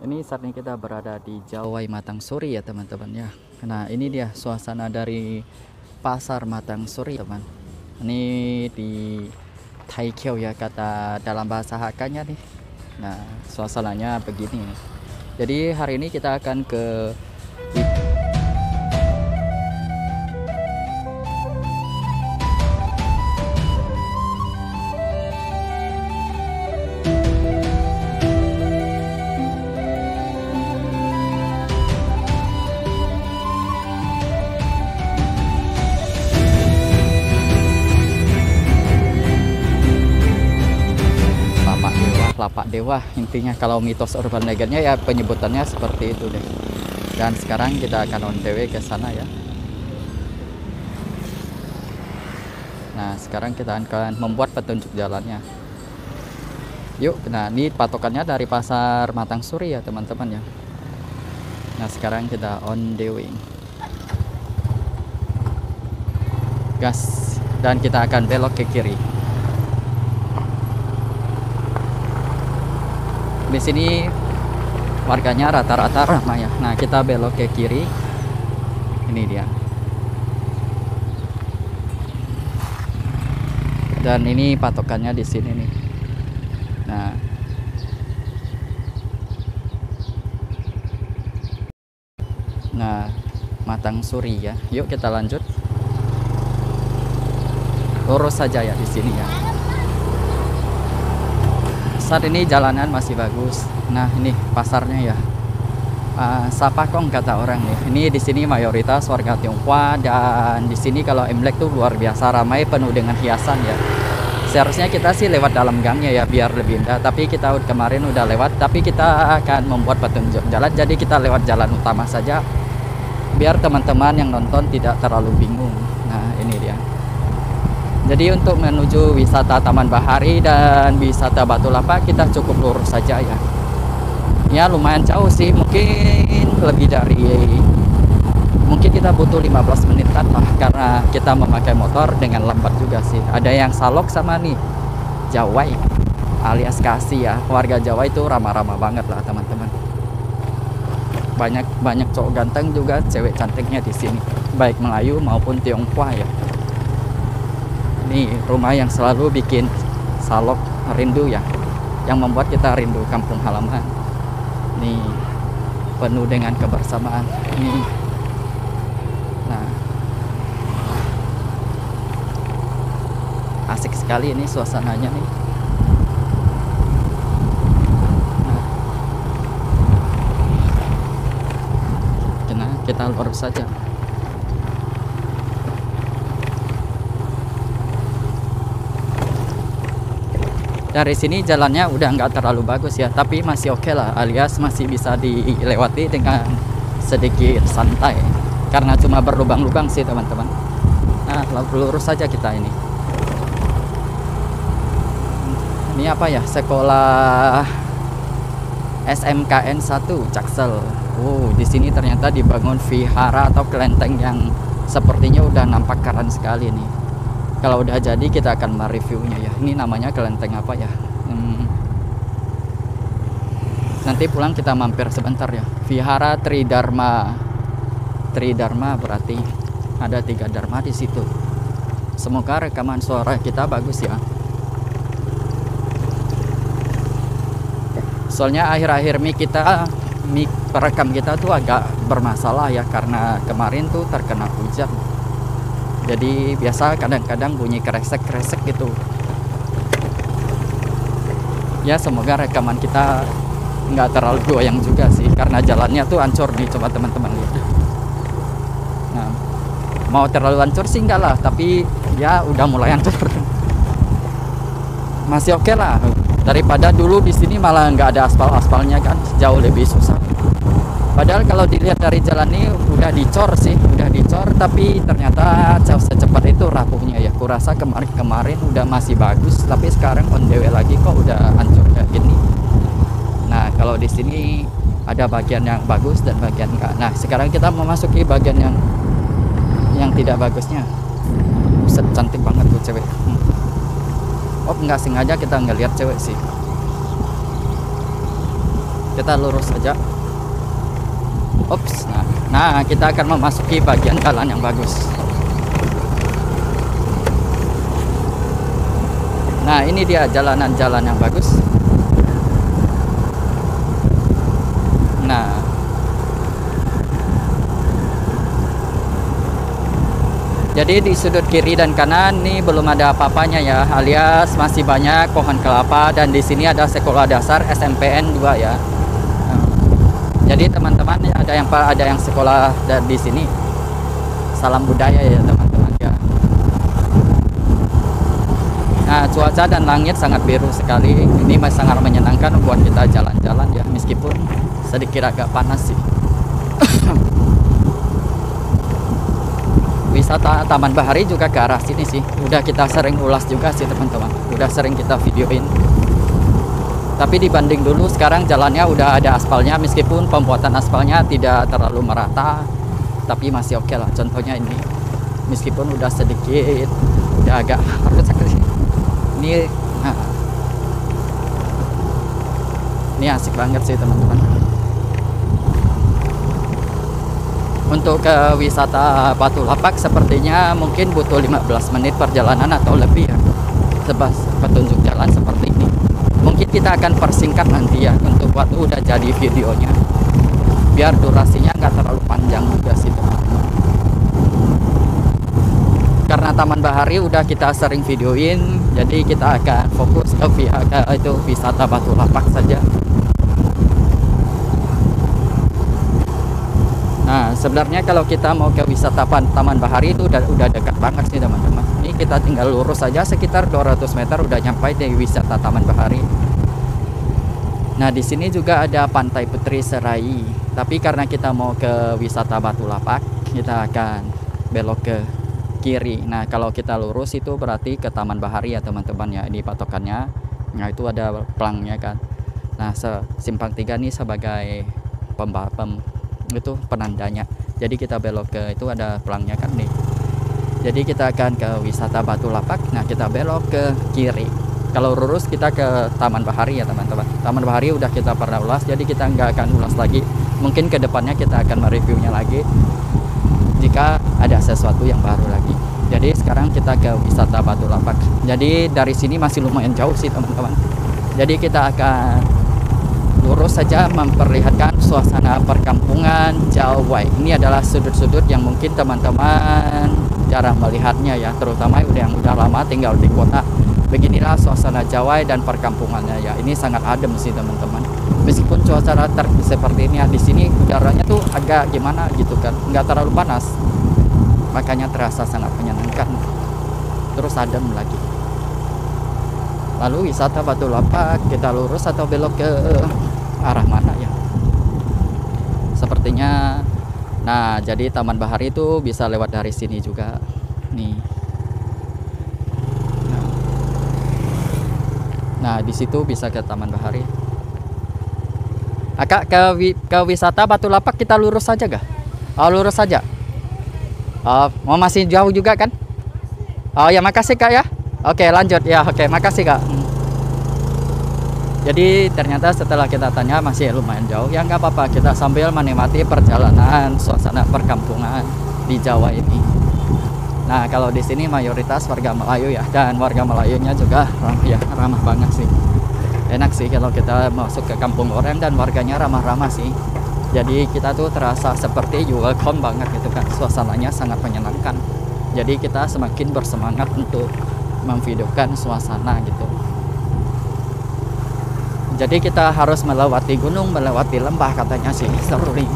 Ini saat ini kita berada di Jawai Matang Suri ya teman-teman ya. Nah ini dia suasana dari pasar Matang Suri teman. Ini di Taikyo ya kata dalam bahasa Hakanya nih. Nah suasananya begini. Jadi hari ini kita akan ke Lapak Dewa. Intinya kalau mitos urban legendnya ya penyebutannya seperti itu deh. Dan sekarang kita akan on the way ke sana ya. Nah sekarang kita akan membuat petunjuk jalannya. Yuk, nah ini patokannya dari pasar Matang Suri ya teman-teman ya. Nah sekarang kita on the way. Gas, dan kita akan belok ke kiri. Di sini warganya rata-rata ramai ya. Nah kita belok ke kiri. Ini dia. Dan ini patokannya di sini nih. Nah, Matang Suri ya. Yuk kita lanjut. Lurus saja ya di sini ya. Saat ini jalanan masih bagus. Nah ini pasarnya ya. Sapakong kata orang nih. Ini di sini mayoritas warga Tionghoa, dan di sini kalau Imlek tuh luar biasa ramai, penuh dengan hiasan ya. Seharusnya kita sih lewat dalam gangnya ya biar lebih indah, tapi kita kemarin udah lewat. Tapi kita akan membuat petunjuk jalan, jadi kita lewat jalan utama saja biar teman-teman yang nonton tidak terlalu bingung. Nah ini dia. Jadi untuk menuju wisata Taman Bahari dan wisata Batu Lapak kita cukup lurus saja ya. Ya lumayan jauh sih, mungkin lebih dari, mungkin kita butuh 15 menitan lah, karena kita memakai motor dengan lambat juga sih. Ada yang salok sama nih Jawai alias Kasih ya. Warga Jawa itu ramah-ramah banget lah teman-teman. Banyak cowok ganteng juga, cewek cantiknya di sini, baik Melayu maupun Tionghoa ya. Ini rumah yang selalu bikin salok rindu ya, yang membuat kita rindu kampung halaman. Nih penuh dengan kebersamaan nih. Nah asik sekali ini suasananya nih. Nah kita lurus saja. Dari sini jalannya udah nggak terlalu bagus ya, tapi masih oke lah, alias masih bisa dilewati dengan sedikit santai, karena cuma berlubang-lubang sih teman-teman. Nah lurus saja kita ini. Ini apa ya, sekolah SMKN 1 Jaksel. Di sini ternyata dibangun vihara atau kelenteng yang sepertinya udah nampak keren sekali nih. Kalau udah jadi kita akan mereviewnya ya. Ini namanya kelenteng apa ya? Nanti pulang kita mampir sebentar ya. Vihara Tridharma. Tridharma berarti ada 3 dharma di situ. Semoga rekaman suara kita bagus ya. Soalnya akhir-akhir mic perekam kita tuh agak bermasalah ya, karena kemarin tuh terkena hujan. Jadi biasa kadang-kadang bunyi kresek-kresek gitu. Ya semoga rekaman kita nggak terlalu goyang juga sih, karena jalannya tuh hancur nih, coba teman-teman lihat. Nah mau terlalu hancur sih enggak lah, tapi ya udah mulai hancur. Masih oke lah, daripada dulu di sini malah nggak ada aspal-aspalnya kan, jauh lebih susah. Padahal kalau dilihat dari jalan ini udah dicor sih, tapi ternyata secepat itu rapuhnya ya. Kurasa kemarin udah masih bagus, tapi sekarang on the way lagi kok udah hancur kayak gini. Nah kalau di sini ada bagian yang bagus dan bagian enggak. Nah sekarang kita memasuki bagian yang tidak bagusnya. Buset, cantik banget tuh cewek. Nggak sengaja kita ngeliat cewek sih. Kita lurus saja. Ups. Nah, kita akan memasuki bagian jalan yang bagus. Nah, ini dia jalanan-jalan yang bagus. Nah, jadi di sudut kiri dan kanan ini belum ada apa-apanya ya, alias masih banyak pohon kelapa, dan di sini ada sekolah dasar SMPN 2 ya. Jadi teman-teman ada yang sekolah di sini. Salam budaya ya teman-teman ya. Nah, cuaca dan langit sangat biru sekali. Ini sangat menyenangkan buat kita jalan-jalan ya, meskipun sedikit agak panas sih. Wisata Taman Bahari juga ke arah sini sih. Udah kita sering ulas juga sih teman-teman. Udah sering kita videoin. Tapi dibanding dulu, sekarang jalannya udah ada aspalnya, meskipun pembuatan aspalnya tidak terlalu merata, tapi masih oke lah. Contohnya ini, meskipun udah sedikit, udah agak rusak sih. Ini asik banget sih teman-teman. Untuk ke wisata Batu Lapak sepertinya mungkin butuh 15 menit perjalanan atau lebih ya, sebab petunjuk jalan seperti ini. Mungkin kita akan persingkat nanti ya, untuk waktu udah jadi videonya, biar durasinya nggak terlalu panjang juga sih teman-teman. Karena Taman Bahari udah kita sering videoin, jadi kita akan fokus ke itu wisata Batu Lapak saja. Nah, sebenarnya kalau kita mau ke wisata Taman Bahari itu udah dekat banget sih teman-teman. Ini kita tinggal lurus saja sekitar 200 meter udah nyampe di wisata Taman Bahari. Nah, di sini juga ada Pantai Putri Serai. Tapi karena kita mau ke wisata Batu Lapak, kita akan belok ke kiri. Nah, kalau kita lurus itu berarti ke Taman Bahari ya teman-teman ya. Ini patokannya. Nah, itu ada pelangnya kan. Nah, simpang 3 nih sebagai itu penandanya. Jadi kita belok ke itu ada pelangnya kan nih. Jadi kita akan ke wisata Batu Lapak. Nah, kita belok ke kiri. Kalau lurus kita ke Taman Bahari ya teman-teman. Taman Bahari udah kita pernah ulas, jadi kita nggak akan ulas lagi. Mungkin kedepannya kita akan mereviewnya lagi jika ada sesuatu yang baru lagi. Jadi sekarang kita ke wisata Batu Lapak. Jadi dari sini masih lumayan jauh sih teman-teman. Jadi kita akan lurus saja memperlihatkan suasana perkampungan Jawa. Ini adalah sudut-sudut yang mungkin teman-teman jarang melihatnya ya, terutama yang udah lama tinggal di kota. Beginilah suasana Jawa dan perkampungannya ya. Ini sangat adem sih teman-teman. Meskipun cuaca seperti ini ya, di sini udaranya tuh agak gimana gitu kan, nggak terlalu panas, makanya terasa sangat menyenangkan. Terus adem lagi. Lalu wisata Batu Lapak, kita lurus atau belok ke arah mana ya? Sepertinya, nah jadi Taman Bahari itu bisa lewat dari sini juga nih. Nah di situ bisa ke Taman Bahari. Kak, ke wisata Batu Lapak kita lurus saja gak? Oh, lurus saja. Oh, mau masih jauh juga kan? Oh ya, makasih Kak ya. Oke, lanjut ya. Oke, makasih Kak. Jadi ternyata setelah kita tanya masih lumayan jauh. Ya nggak apa-apa, kita sambil menikmati perjalanan suasana perkampungan di Jawa ini. Nah, kalau di sini mayoritas warga Melayu ya, dan warga Melayunya juga ramah banget sih. Enak sih kalau kita masuk ke kampung orang dan warganya ramah-ramah sih. Jadi kita tuh terasa seperti welcome banget gitu kan. Suasananya sangat menyenangkan. Jadi kita semakin bersemangat untuk memvideokan suasana gitu. Jadi kita harus melewati gunung, melewati lembah katanya sih, seru nih.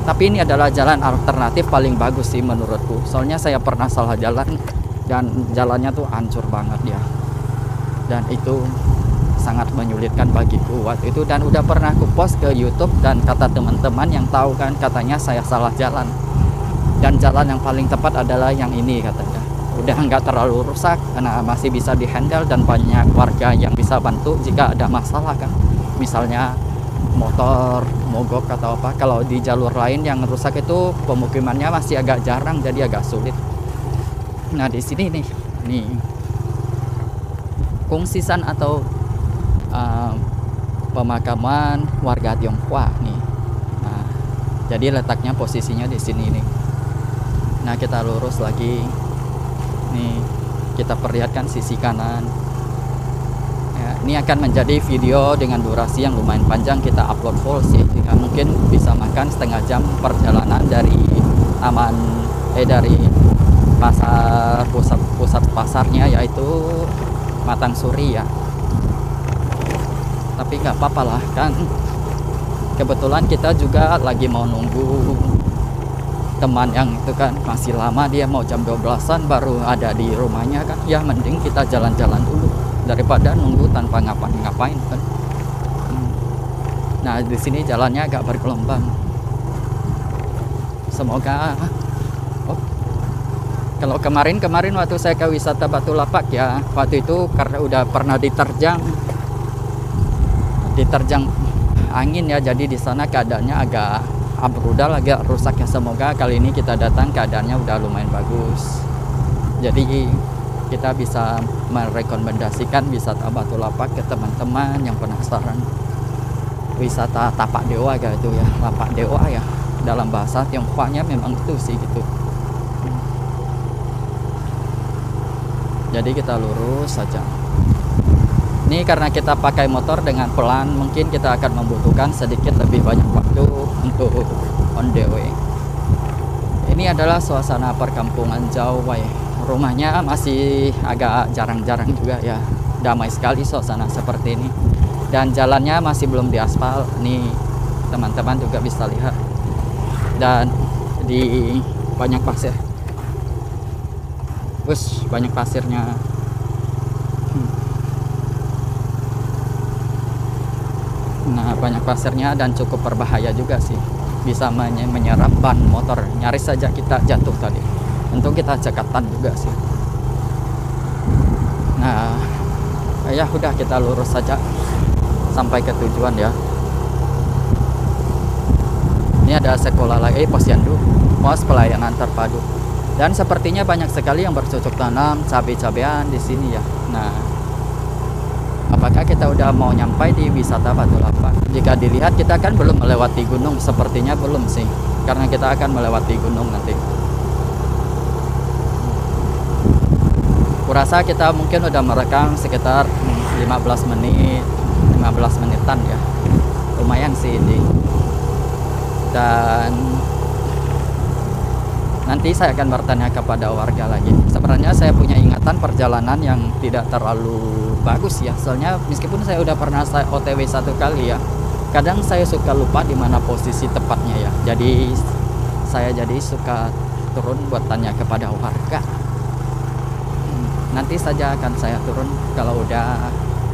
Tapi ini adalah jalan alternatif paling bagus sih menurutku. Soalnya saya pernah salah jalan dan jalannya tuh hancur banget ya. Dan itu sangat menyulitkan bagiku waktu itu, dan udah pernah aku post ke YouTube, dan kata teman-teman yang tahu kan katanya saya salah jalan. Dan jalan yang paling tepat adalah yang ini katanya. Udah nggak terlalu rusak karena masih bisa dihandle, dan banyak warga yang bisa bantu jika ada masalah kan. Misalnya motor mogok atau apa. Kalau di jalur lain yang rusak itu pemukimannya masih agak jarang, jadi agak sulit. Nah di sini nih Kungsisan atau pemakaman warga Tionghoa nih. Nah, jadi letaknya posisinya di sini nih. Nah, kita lurus lagi. Nih, kita perlihatkan sisi kanan. Ya, ini akan menjadi video dengan durasi yang lumayan panjang, kita upload full sih. Ya, mungkin bisa makan setengah jam perjalanan dari dari pasar pusat pasarnya, yaitu Matang Suri ya. Tapi nggak apa-apa lah, kan kebetulan kita juga lagi mau nunggu teman yang itu kan, masih lama, dia mau jam 12-an baru ada di rumahnya kan. Ya mending kita jalan-jalan dulu daripada nunggu tanpa ngapain kan. Nah, di sini jalannya agak bergelombang. Semoga kalau kemarin waktu saya ke wisata Batu Lapak ya, waktu itu karena udah pernah diterjang angin ya, jadi di sana keadaannya agak ambrudal, agak rusak ya. Semoga kali ini kita datang keadaannya udah lumayan bagus. Jadi kita bisa merekomendasikan wisata Batu Lapak ke teman-teman yang penasaran. Wisata Tapak Dewa gitu ya, Lapak Dewa ya. Dalam bahasa Tionghoanya memang itu sih gitu. Jadi kita lurus saja. Ini karena kita pakai motor dengan pelan, mungkin kita akan membutuhkan sedikit lebih banyak waktu untuk on the way. Ini adalah suasana perkampungan Jawa ya. Rumahnya masih agak jarang-jarang juga ya. Damai sekali suasana seperti ini. Dan jalannya masih belum diaspal. Nih teman-teman juga bisa lihat. Dan di banyak pasir. Banyak pasirnya. Nah, banyak pasirnya dan cukup berbahaya juga sih. Bisa menyerap ban motor. Nyaris saja kita jatuh tadi. Untung kita cekatan juga sih. Nah, ya udah, kita lurus saja sampai ke tujuan ya. Ini ada sekolah lagi, Posyandu, Pos Pelayanan Terpadu. Dan sepertinya banyak sekali yang bercocok tanam cabai-cabean di sini ya. Nah, apakah kita udah mau nyampai di wisata Batu Lapak? Jika dilihat kita kan belum melewati gunung, sepertinya belum sih, karena kita akan melewati gunung nanti. Kurasa kita mungkin udah merekam sekitar 15 menitan ya. Lumayan sih ini. Dan nanti saya akan bertanya kepada warga lagi. Sebenarnya saya punya ingatan perjalanan yang tidak terlalu bagus ya. Soalnya meskipun saya udah pernah OTW 1 kali ya, kadang saya suka lupa di mana posisi tepatnya ya. Jadi saya suka turun buat tanya kepada warga. Nanti saja akan saya turun kalau udah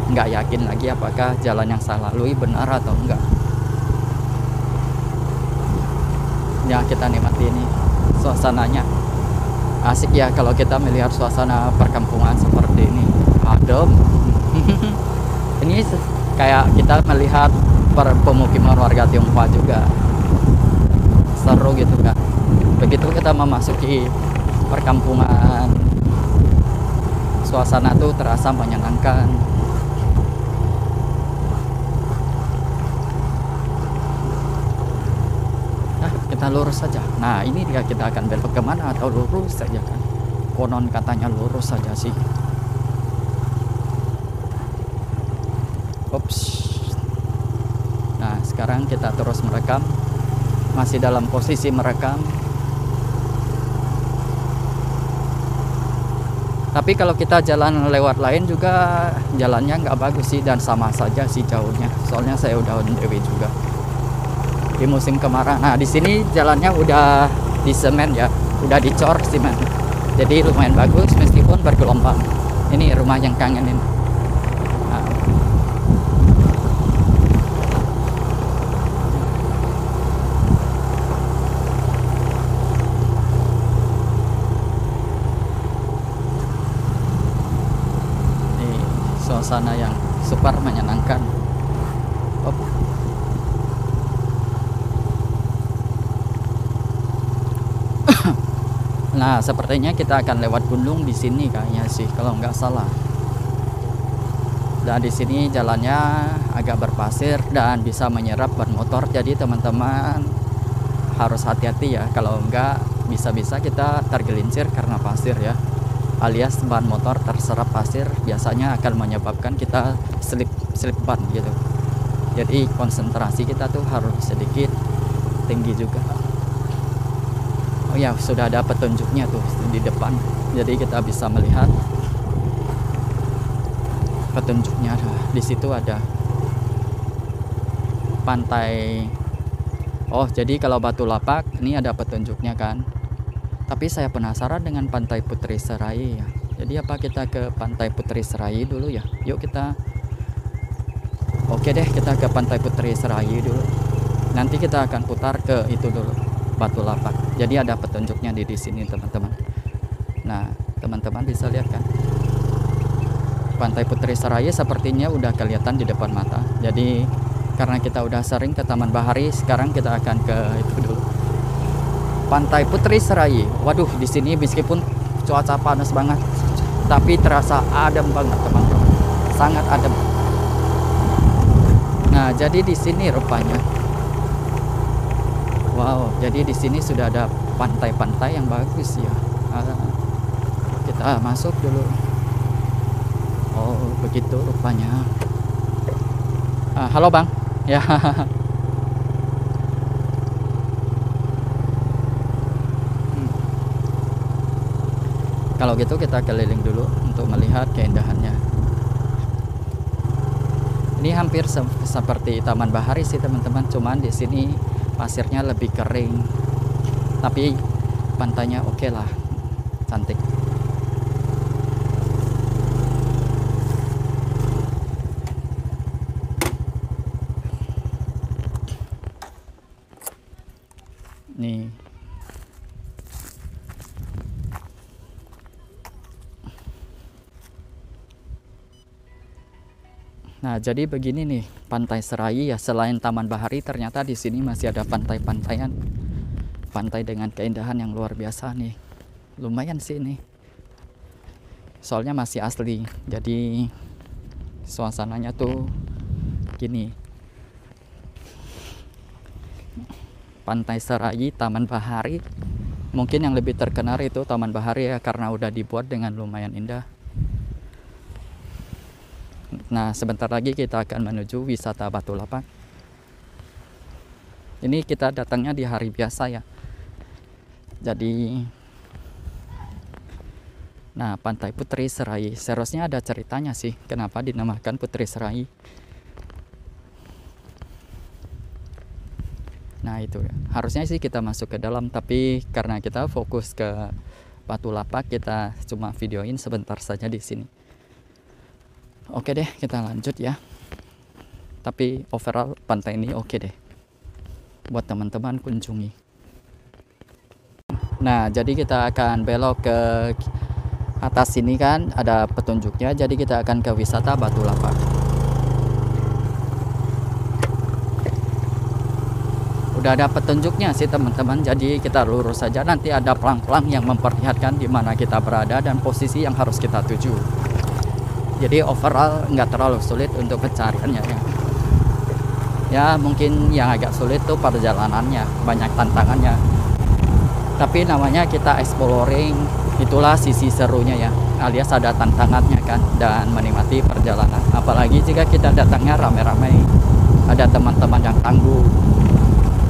nggak yakin lagi apakah jalan yang saya lalui benar atau enggak. Ya, kita nikmati ini. Suasananya asik ya kalau kita melihat suasana perkampungan seperti ini. Adem. Ini kayak kita melihat pemukiman warga Tionghoa juga. Seru gitu kan. Begitu kita memasuki perkampungan, suasana tuh terasa menyenangkan. Kita lurus saja. Nah, ini dia, kita akan belok kemana atau lurus saja kan? Konon katanya lurus saja sih. Ups. Nah, sekarang kita terus merekam. Masih dalam posisi merekam. Tapi kalau kita jalan lewat lain juga jalannya nggak bagus sih, dan sama saja sih jauhnya. Soalnya saya udah on the way juga. Di musim kemarau. Nah, di sini jalannya udah di semen ya, udah dicor semen. Jadi lumayan bagus meskipun bergelombang. Ini rumah yang kangenin. Nah. Ini suasana yang super menyenangkan. Nah, sepertinya kita akan lewat gunung di sini kayaknya sih, kalau nggak salah. Dan di sini jalannya agak berpasir dan bisa menyerap ban motor. Jadi teman-teman harus hati-hati ya, kalau enggak bisa-bisa kita tergelincir karena pasir ya, alias ban motor terserap pasir biasanya akan menyebabkan kita slip ban gitu. Jadi konsentrasi kita tuh harus sedikit tinggi juga. Oh ya, sudah ada petunjuknya tuh di depan, jadi kita bisa melihat petunjuknya. Di situ ada pantai. Oh, jadi kalau Batu Lapak ini ada petunjuknya kan. Tapi saya penasaran dengan Pantai Putri Serai ya. Jadi apa kita ke Pantai Putri Serai dulu ya? Yuk kita. Oke deh, kita ke Pantai Putri Serai dulu. Nanti kita akan putar ke itu dulu, Batu Lapak. Jadi ada petunjuknya di sini teman-teman. Nah, teman-teman bisa lihat kan? Pantai Putri Serai sepertinya udah kelihatan di depan mata. Jadi karena kita udah sering ke Taman Bahari, sekarang kita akan ke itu dulu. Pantai Putri Serai. Waduh, di sini meskipun cuaca panas banget, tapi terasa adem banget teman-teman. Sangat adem. Nah, jadi di sini rupanya. Wow, jadi di sini sudah ada pantai-pantai yang bagus ya. Kita masuk dulu. Oh, begitu rupanya. Halo Bang. Ya. Kalau gitu kita keliling dulu untuk melihat keindahannya. Ini hampir seperti Taman Bahari sih teman-teman, cuman di sini pasirnya lebih kering. Tapi pantainya oke lah, cantik. Nih. Nah, jadi begini nih, Pantai Serai ya, selain Taman Bahari ternyata di sini masih ada pantai-pantaian. Pantai dengan keindahan yang luar biasa nih. Lumayan sih nih. Soalnya masih asli. Jadi suasananya tuh gini. Pantai Serai, Taman Bahari. Mungkin yang lebih terkenal itu Taman Bahari ya, karena udah dibuat dengan lumayan indah. Nah, sebentar lagi kita akan menuju wisata Batu Lapak. Ini kita datangnya di hari biasa ya. Jadi, nah, Pantai Putri Serai. Seharusnya ada ceritanya sih, kenapa dinamakan Putri Serai. Nah, itu ya. Harusnya sih kita masuk ke dalam, tapi karena kita fokus ke Batu Lapak, kita cuma videoin sebentar saja di sini. Oke deh, kita lanjut ya. Tapi overall pantai ini oke deh buat teman-teman kunjungi. Nah, jadi kita akan belok ke atas sini kan, ada petunjuknya. Jadi kita akan ke wisata Batu Lapak. Udah ada petunjuknya sih teman-teman. Jadi kita lurus saja, nanti ada pelang-pelang yang memperlihatkan di mana kita berada dan posisi yang harus kita tuju. Jadi overall nggak terlalu sulit untuk pencariannya ya. Ya mungkin yang agak sulit tuh perjalanannya, banyak tantangannya. Tapi namanya kita exploring, itulah sisi serunya ya, alias ada tantangannya kan, dan menikmati perjalanan. Apalagi jika kita datangnya rame-rame, ada teman-teman yang tangguh,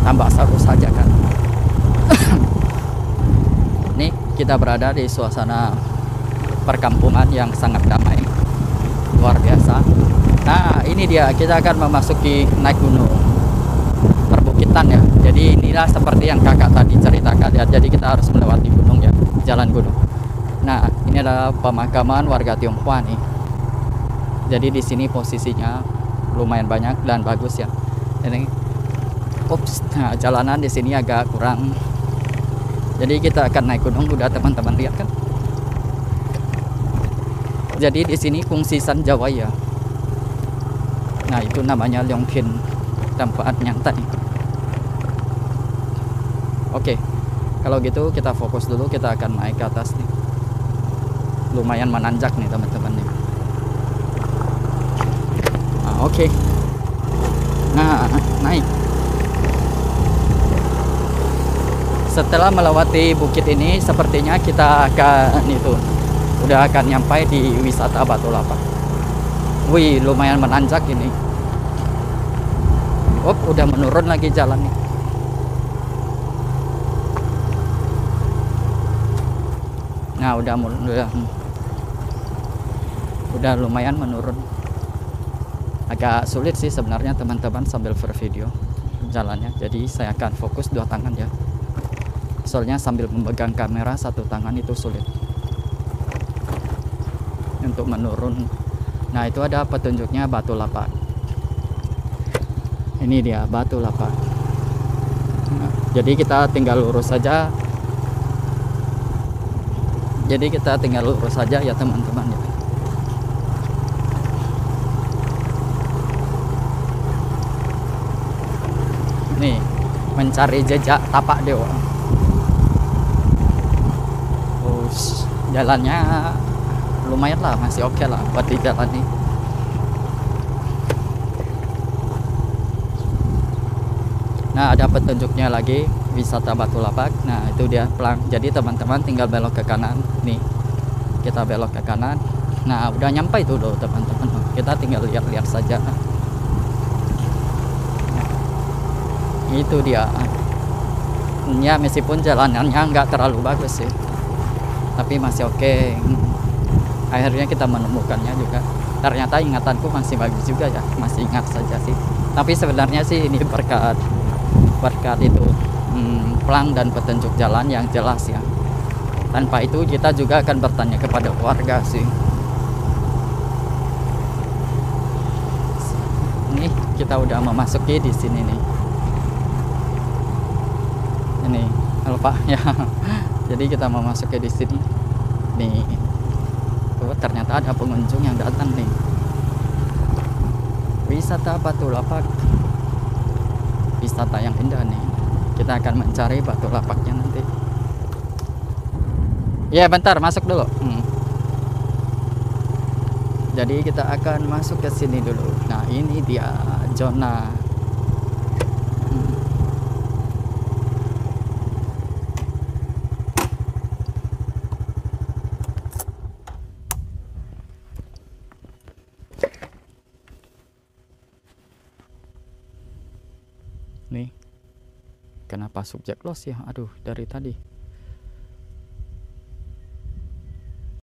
tambah seru saja kan. Nih kita berada di suasana perkampungan yang sangat damai. Luar biasa. Nah, ini dia, kita akan memasuki naik gunung, perbukitan ya. Jadi inilah seperti yang kakak tadi ceritakan ya. Jadi kita harus melewati gunung ya, jalan gunung. Nah, ini adalah pemakaman warga Tionghoa nih. Jadi di sini posisinya lumayan banyak dan bagus ya. Ini, nah, jalanan di sini agak kurang. Jadi kita akan naik gunung, udah teman-teman lihat kan. Jadi di sini kungsisan Jawa ya. Nah, itu namanya Leongkin, tempat nyantai. Oke, kalau gitu kita fokus dulu, kita akan naik ke atas nih. Lumayan menanjak nih teman-teman nih. Nah, oke. Nah, naik. Setelah melewati bukit ini, sepertinya kita akan itu udah akan nyampai di wisata Batu Lapak. Wih, lumayan menanjak ini. Oh, udah menurun lagi jalannya. Nah, udah lumayan menurun. Agak sulit sih sebenarnya teman-teman sambil bervideo jalannya. Jadi saya akan fokus dua tangan ya. Soalnya sambil memegang kamera satu tangan itu sulit untuk menurun. Nah, itu ada petunjuknya Batu Lapak. Ini dia Batu Lapak. Nah, jadi kita tinggal lurus saja. Ya teman-teman ya. Nih, mencari jejak tapak dewa. Jalannya lumayan lah, masih oke lah buat di jalan nih. Nah, ada petunjuknya lagi wisata Batu Lapak. Nah, itu dia pelang. Jadi teman-teman tinggal belok ke kanan nih. Kita belok ke kanan. Nah, udah nyampe itu loh teman-teman. Kita tinggal lihat-lihat saja. Nah, itu dia. Ya, meskipun jalanannya nggak terlalu bagus sih, tapi masih oke. Akhirnya kita menemukannya juga. Ternyata ingatanku masih bagus juga ya, masih ingat saja sih. Tapi sebenarnya sih ini berkat itu pelang dan petunjuk jalan yang jelas ya. Tanpa itu kita juga akan bertanya kepada warga sih. Ini kita udah memasuki di sini nih. Ini lupa ya. Jadi kita memasuki di sini nih. Oh, ternyata ada pengunjung yang datang nih. Wisata Batu Lapak, wisata yang indah nih. Kita akan mencari Batu Lapaknya nanti. Ya, bentar, masuk dulu. Jadi kita akan masuk ke sini dulu. Nah, ini dia zona. Nih, kenapa subjek loss ya? Aduh, dari tadi.